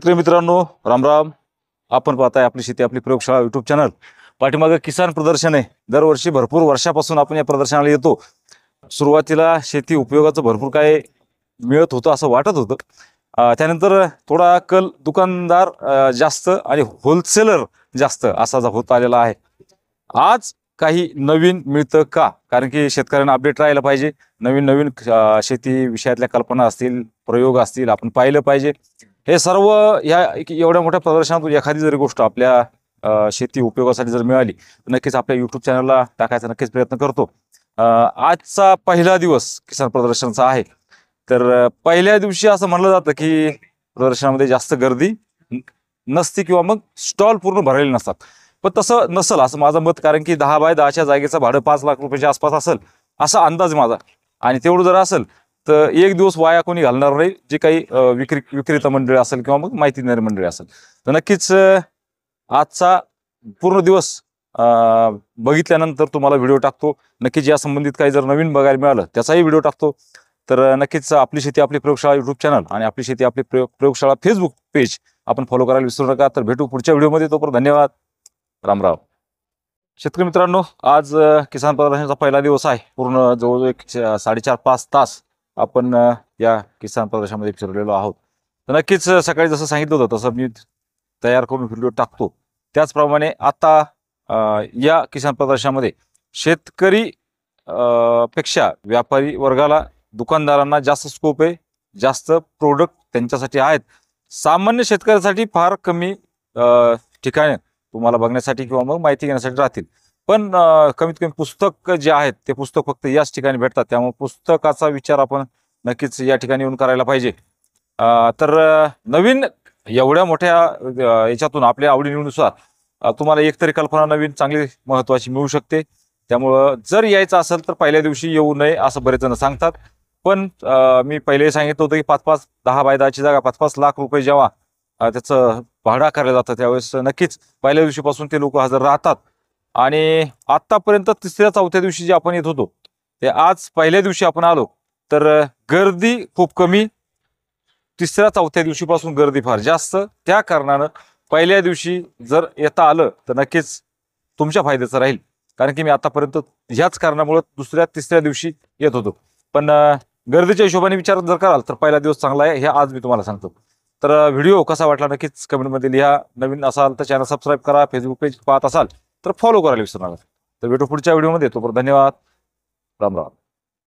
शेतकरी मित्रांनो, राम राम. आपण पाहताय आपली शेती आपली प्रयोगशाळा यूट्यूब चॅनल. पाठीमागे किसान प्रदर्शन आहे. दरवर्षी भरपूर वर्षापासून आपण या प्रदर्शनाला येतो. सुरुवातीला शेती उपयोगाचं भरपूर काय मिळत होतं असं वाटत होतं. त्यानंतर थोडा कल दुकानदार जास्त आणि होलसेलर जास्त असा होत आलेला आहे. आज काही नवीन मिळतं का? कारण की शेतकऱ्यांना अपडेट राहायला पाहिजे. नवीन नवीन शेती विषयातल्या कल्पना असतील, प्रयोग असतील, आपण पाहिलं पाहिजे. हे सर्व या एवढ्या मोठ्या प्रदर्शनातून एखादी जरी गोष्ट आपल्या शेती उपयोगासाठी जर मिळाली तर नक्कीच आपल्या यूट्यूब चॅनलला टाकायचा नक्कीच प्रयत्न करतो. आजचा पहिला दिवस किसान प्रदर्शनाचा आहे. तर पहिल्या दिवशी असं म्हणलं जातं की प्रदर्शनामध्ये जास्त गर्दी नसते किंवा मग स्टॉल पूर्ण भरलेले नसतात. पण तसं नसेल असं माझं मत. कारण की 10 बाय 10च्या जागेचं भाडं 5 लाख रुपयाच्या आसपास असेल असा अंदाज माझा. आणि तेवढं जर असेल तर एक दिवस वाया कोणी घालणार नाही. जे काही विक्रेता मंडळी असेल किंवा मग माहिती देणारी मंडळी असेल तर नक्कीच आजचा पूर्ण दिवस बघितल्यानंतर तुम्हाला व्हिडिओ टाकतो. नक्कीच या संबंधित काही जर नवीन बघायला मिळालं त्याचाही व्हिडिओ टाकतो. तर नक्कीच आपली शेती आपली प्रयोगशाळा यूट्यूब चॅनल आणि आपली शेती आपली प्रयोगशाळा फेसबुक पेज आपण फॉलो करायला विसरू नका. तर भेटू पुढच्या व्हिडिओमध्ये. तोपर्यंत धन्यवाद. राम राम. शेतकरी मित्रांनो, आज किसान प्रदर्शनाचा पहिला दिवस आहे. पूर्ण जवळजवळ 4.5 तास आपण या किसान प्रदर्शनामध्ये फिरलेलो आहोत. तर नक्कीच सकाळी जसं सांगितलं होतं तसं मी तयार करून व्हिडिओ टाकतो. त्याचप्रमाणे आता या किसान प्रदर्शनामध्ये शेतकरी पेक्षा व्यापारी वर्गाला, दुकानदारांना जास्त स्कोप आहे. जास्त प्रोडक्ट त्यांच्यासाठी आहेत. सामान्य शेतकऱ्यासाठी फार कमी ठिकाणे तुम्हाला बघण्यासाठी किंवा मग माहिती घेण्यासाठी राहतील. पण कमीत कमी पुस्तक जे आहेत ते पुस्तक फक्त याच ठिकाणी भेटतात. त्यामुळे पुस्तकाचा विचार आपण नक्कीच या ठिकाणी येऊन करायला पाहिजे. तर नवीन एवढ्या मोठ्या याच्यातून आपल्या आवडीनिवडीनुसार तुम्हाला एकतरी कल्पना नवीन चांगली महत्त्वाची मिळू शकते. त्यामुळं जर यायचं असेल तर पहिल्या दिवशी येऊ नये असं बरेच जण सांगतात. पण मी पहिले सांगितलं होतं की 5-5, 10 बाय 10ची जागा 5-5 लाख रुपये जेव्हा त्याचं भाडं आकारलं जातं त्यावेळेस नक्कीच पहिल्या दिवशीपासून ते लोक हजर राहतात. आणि आतापर्यंत तिसऱ्या चौथ्या दिवशी जे आपण येत होतो ते आज पहिल्या दिवशी आपण आलो तर गर्दी खूप कमी. तिसऱ्या चौथ्या दिवशीपासून गर्दी फार जास्त. त्या कारणानं पहिल्या दिवशी जर येता आलं तर नक्कीच तुमच्या फायद्याचं राहील. कारण की मी आतापर्यंत ह्याच कारणामुळे दुसऱ्या तिसऱ्या दिवशी येत होतो. पण गर्दीच्या हिशोबाने विचार जर कराल तर पहिला दिवस चांगला आहे हे आज मी तुम्हाला सांगतो. तर व्हिडिओ कसा वाटला नक्कीच कमेंटमध्ये लिहा. नवीन असाल तर चॅनल सबस्क्राईब करा. फेसबुक पेज पाहत असाल तर फॉलो करायला विसरू नका. तर भेटू पुढच्या व्हिडिओमध्ये. तोपर्यंत धन्यवाद. राम राम.